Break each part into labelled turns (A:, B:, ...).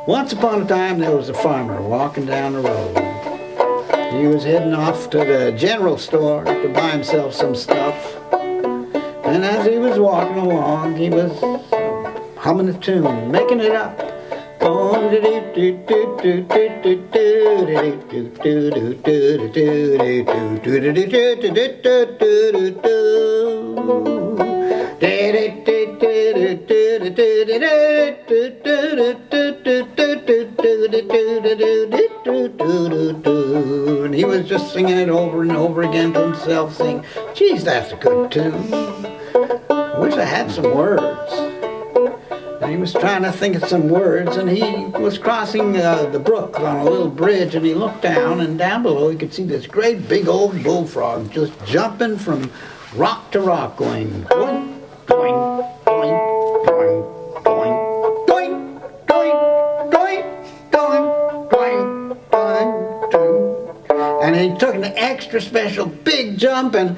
A: Once upon a time there was a farmer walking down the road. He was heading off to the general store to buy himself some stuff. And as he was walking along, he was humming a tune, making it up. And he was just singing it over and over again to himself, saying, "Geez, that's a good tune. Wish I had some words." And he was trying to think of some words, and he was crossing the brook on a little bridge, and he looked down, and down below he could see this great big old bullfrog just jumping from rock to rock, going boing, boing, boing, boing, boing, boing, boing, boing, boing, boing, boing, boing. And he took an extra special big jump, and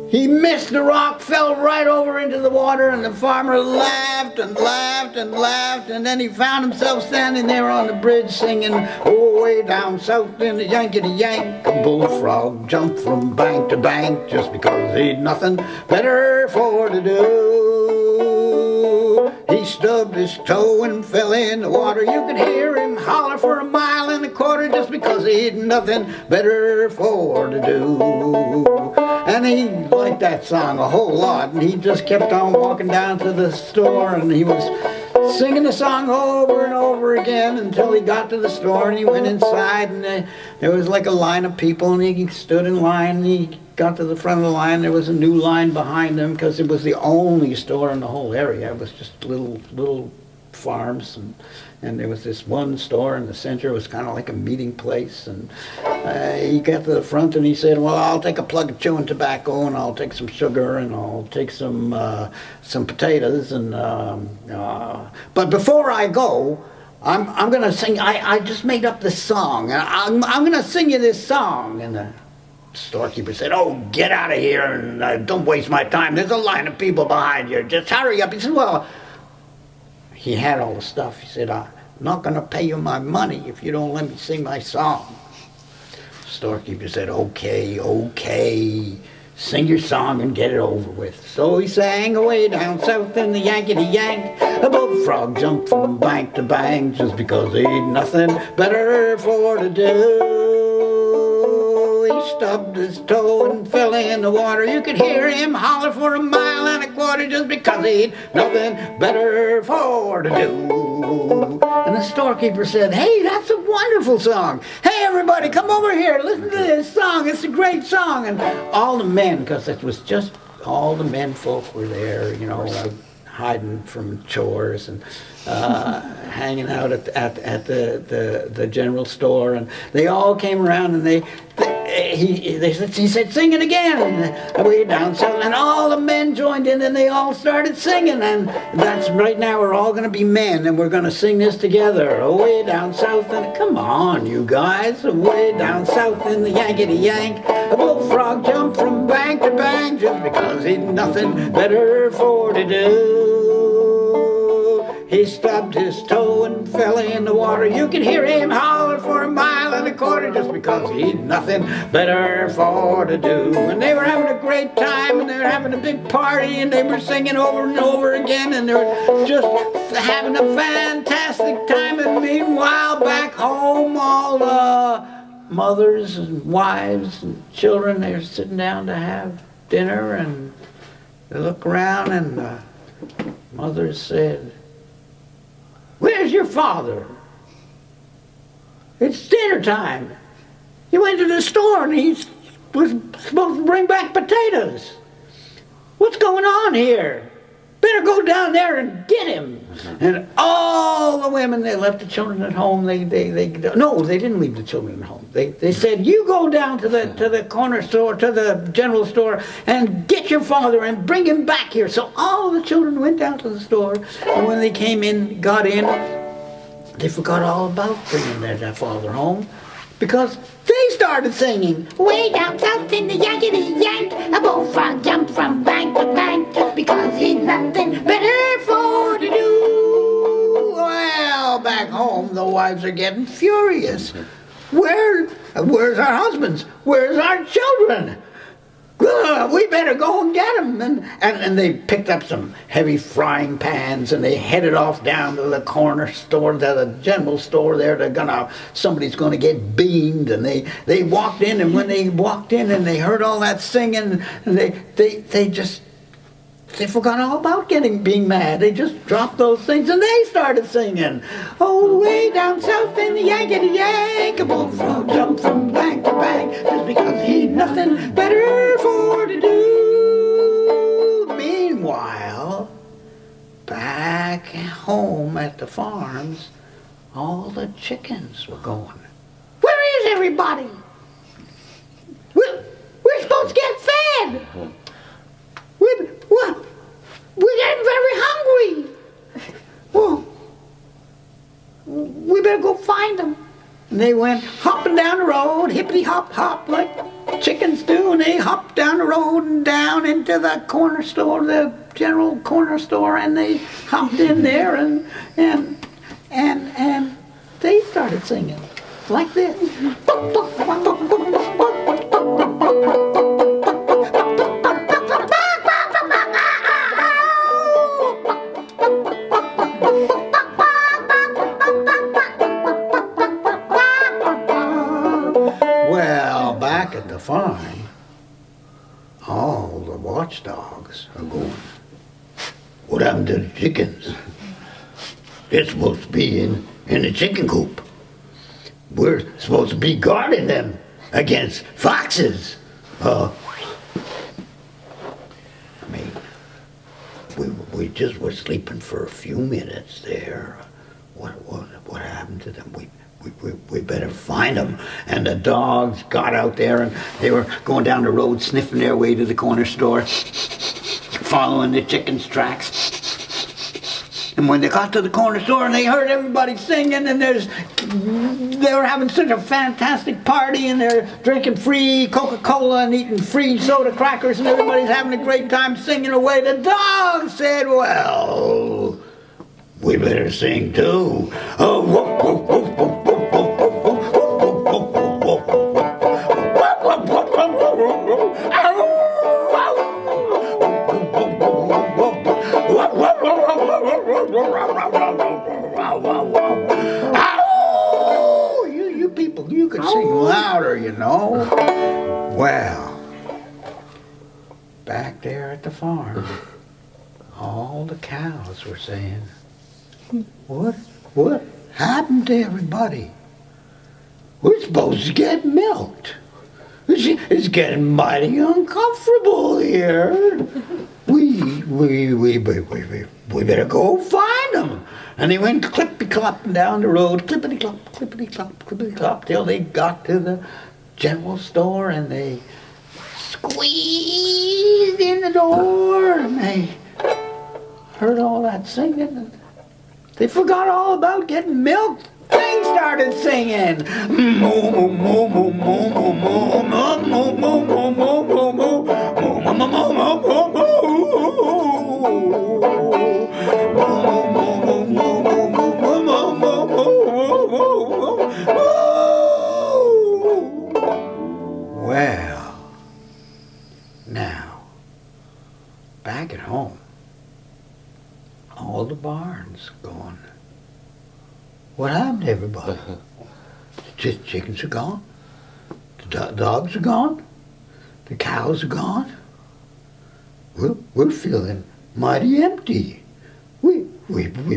A: he missed the rock, fell right over into the water, and the farmer laughed and laughed and laughed, and then he found himself standing there on the bridge singing, "Oh, way down south in the Yankety-Yank, a bullfrog jumped from bank to bank just because he'd nothing better for to do. He stubbed his toe and fell in the water. You could hear him holler for a mile and a quarter just because he'd nothing better for to do." And he liked that song a whole lot, and he just kept on walking down to the store, and he was singing the song over and over again until he got to the store, and he went inside, and there was like a line of people, and he stood in line, and he got to the front of the line. There was a new line behind him because it was the only store in the whole area. It was just little farms, and there was this one store in the center. It was kind of like a meeting place, and he got to the front and he said, "Well, I'll take a plug of chewing tobacco, and I'll take some sugar, and I'll take some potatoes, and but before I go, I'm going to sing. I just made up this song, and I'm going to sing you this song." And the storekeeper said, "Oh, get out of here, and don't waste my time. There's a line of people behind you. Just hurry up." He said, "Well," he had all the stuff. He said, "I'm not going to pay you my money if you don't let me sing my song." The storekeeper said, "Okay, okay, sing your song and get it over with." So he sang, "Away down south in the Yankety-Yank, a bullfrog jumped from bank to bank just because he'd nothing better for to do. He stubbed his toe and fell in the water. You could hear him holler for a mile and a quarter just because he'd nothing better for to do." And the storekeeper said, "Hey, that's a wonderful song. Hey, everybody, come over here. Listen to this song. It's a great song." And all the men, because it was just all the men folk were there, you know, hiding from chores and hanging out at the general store, and they all came around, and he said, "Sing it again," and way down south, and all the men joined in, and they all started singing, and that's right now we're all going to be men, and we're going to sing this together. Away down south, and come on, you guys, away down south in the Yankety-Yank, a bullfrog jumped from bank to bank just because he'd nothing better for to do. He stubbed his toe and fell in the water. You could hear him holler for a mile and a quarter just because he'd nothing better for to do." And they were having a great time, and they were having a big party, and they were singing over and over again, and they were just having a fantastic time. And meanwhile, back home, all the mothers and wives and children, they were sitting down to have dinner, and they look around, and the mothers said, "Where's your father? It's dinner time. He went to the store and he was supposed to bring back potatoes. What's going on here? Better go down there and get him." And all the women, they left the children at home. No, they didn't leave the children at home. They said, "You go down to the corner store, to the general store, and get your father and bring him back here." So all the children went down to the store, and when they got in, they forgot all about bringing their father home, because they started singing, "Way down south in the Yankety-Yank, a bullfrog jumped from bank to bank just because he'd nothing better for to do." Well, back the wives are getting furious. Where's our husbands? Where's our children? We better go and get them. And they picked up some heavy frying pans and they headed off down to the corner store, to the general store there. Somebody's going to get beamed. And they walked in, and when they walked in and they heard all that singing, and they forgot all about being mad. They just dropped those things and they started singing. Oh, way down south in the Yankee Yank, a bullfrog jumped from bank to bank just because he'd nothing better for to do. Meanwhile, back home at the farms, all the chickens were going, where is everybody? We're supposed to get fed. We're getting very hungry. Well, we better go find them. And they went hopping down the road, hippity hop hop, like chickens do. And they hopped down the road and down into the corner store, the general corner store, and they hopped in there and they started singing like this. Well, back at the farm, all the watchdogs are going, what happened to the chickens? They're supposed to be in the chicken coop. We're supposed to be guarding them against foxes. We just were sleeping for a few minutes there. What happened to them? We better find them. And the dogs got out there and they were going down the road sniffing their way to the corner store, following the chickens' tracks. And when they got to the corner store and they heard everybody singing and they were having such a fantastic party and they're drinking free Coca-Cola and eating free soda crackers and everybody's having a great time singing away, the dogs said, well, we better sing too. Oh, whoop, whoop, whoop, whoop, whoop. You people, you could sing louder, you know. Well, back there at the farm, all the cows were saying, what happened to everybody? We're supposed to get milked. It's getting mighty uncomfortable here. We better go find them. And they went clippity-clopping down the road, clippity-clop, clippity-clop, clippity-clop, till they got to the general store and they squeezed in the door and they heard all that singing and they forgot all about getting milked. They started singing. Moo moo moo moo moo moo moo moo moo moo moo moo. Well, now, back at home, all the barns gone. What happened to everybody? The chickens are gone. The dogs are gone. The cows are gone. We're feeling mighty empty. We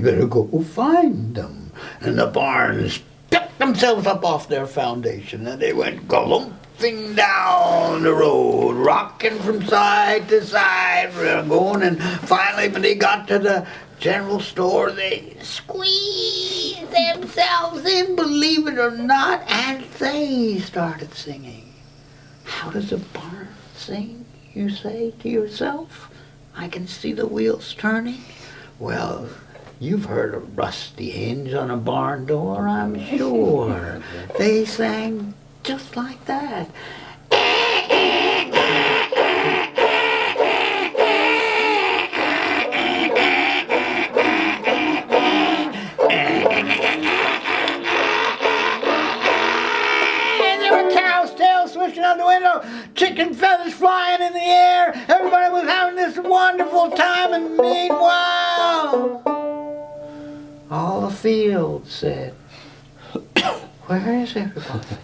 A: better go find them. And the barns picked themselves up off their foundation and they went galumphing down the road, rocking from side to side, going. And finally, when they got to the general store, they squeezed themselves in, believe it or not, and they started singing. How does a barn sing, you say to yourself? I can see the wheels turning. Well, you've heard a rusty hinge on a barn door, I'm sure. They sang just like that. chicken feathers flying in the air. Everybody was having this wonderful time, and meanwhile, all the fields said, where is everybody?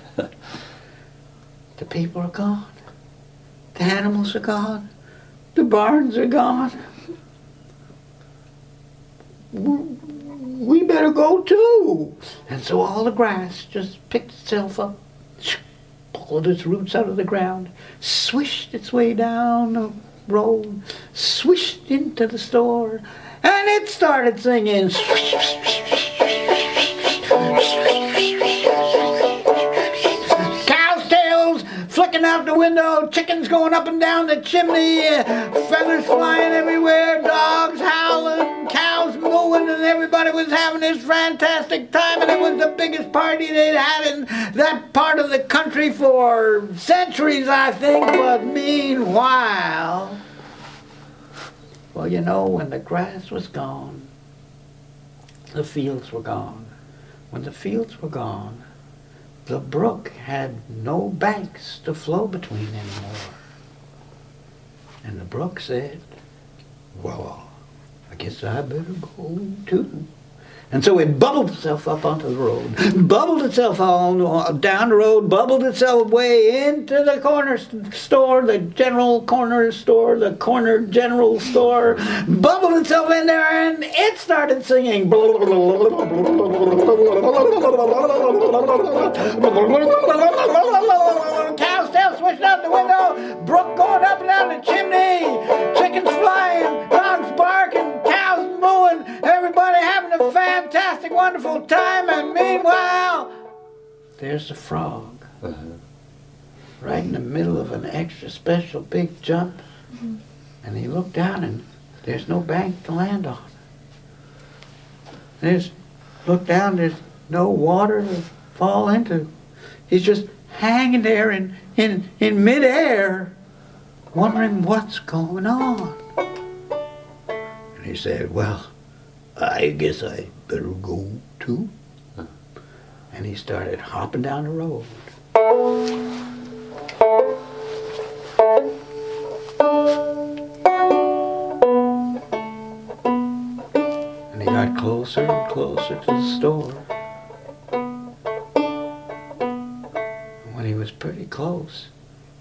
A: The people are gone. The animals are gone. The barns are gone. We better go too. And so all the grass just picked itself up, pulled its roots out of the ground, swished its way down the road, swished into the store, and it started singing. Cows' tails flicking out the window, chickens going up and down the chimney, feathers flying everywhere, dogs howling, cows mooing, and everybody was having this fantastic time, and it was the biggest party they'd had in that part of the country for centuries, I think. But meanwhile, well, you know, when the grass was gone, the fields were gone. When the fields were gone, the brook had no banks to flow between anymore. And the brook said, well, I guess I better go too. And so it bubbled itself up onto the road, bubbled itself on down the road, bubbled itself way into the corner store, the general corner store, the corner general store, bubbled itself in there, and it started singing. Cow's tail switched out the window, brook going up and down the chimney, chickens flying, dogs barking, cows mooing, everybody having a fantastic, wonderful time, and meanwhile, there's a frog right in the middle of an extra special big jump, and he looked down and there's no bank to land on. Look down, there's no water to fall into. He's just hanging there in midair, wondering what's going on. And he said, well, I guess I better go too. And he started hopping down the road. And he got closer and closer to the store. And when he was pretty close,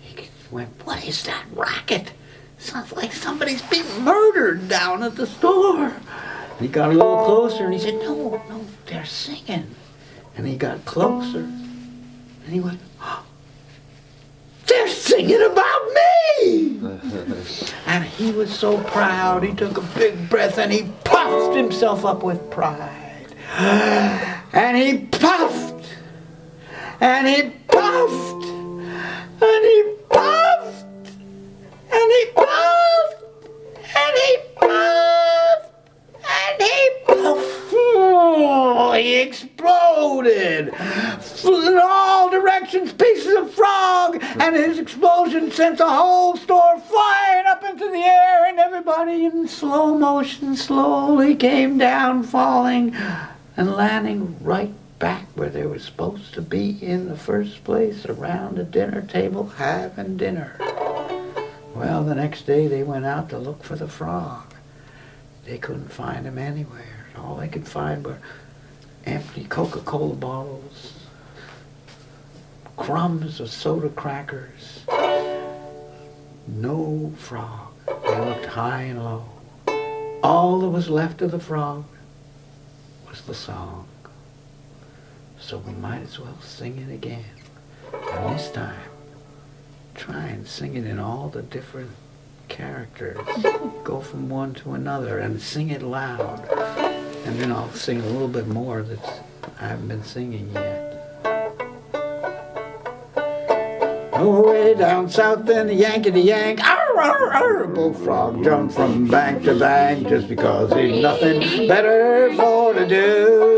A: he went, what is that racket? Sounds like somebody's being murdered down at the store. He got a little closer and he said, no, they're singing. And he got closer and he went, oh, they're singing about me! And he was so proud, he took a big breath and he puffed himself up with pride. And he puffed, and he puffed, and he puffed, and he puffed, and he puffed. And he puffed, he exploded in all directions, pieces of frog, and his explosion sent the whole store flying up into the air, and everybody in slow motion slowly came down, falling and landing right back where they were supposed to be in the first place, around the dinner table having dinner. Well, the next day they went out to look for the frog. They couldn't find him anywhere. All they could find were empty Coca-Cola bottles, crumbs of soda crackers. No frog. They looked high and low. All that was left of the frog was the song. So we might as well sing it again. And this time, try and sing it in all the different characters. Go from one to another and sing it loud. And then I'll sing a little bit more that I haven't been singing yet. Way down south in the Yankee-de-Yank, arr, arr, arr, bullfrog jumped from bank to bank just because he'd nothing better for to do.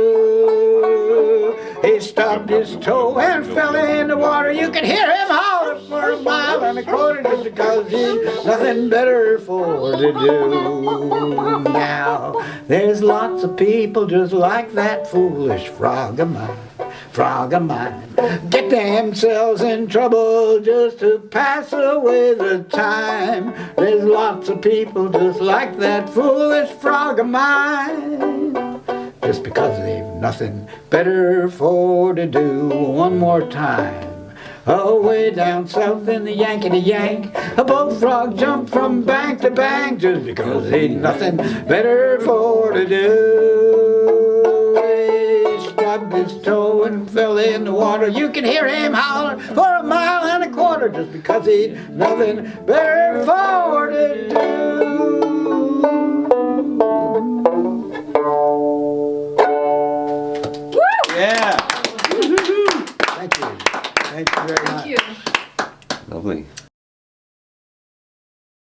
A: He stubbed his toe and fell in the water. You could hear him holler for a mile and a quarter just because he'd nothing better for to do. Now, there's lots of people just like that foolish frog of mine. frog of mine. Get themselves in trouble just to pass away the time. There's lots of people just like that foolish frog of mine, just because they've nothing better for to do. One more time. Away down south in the Yankety-Yank, a bullfrog jumped from bank to bank just because he'd nothing better for to do. He stubbed his toe and fell in the water. You can hear him holler for a mile and a quarter just because he'd nothing better for to do.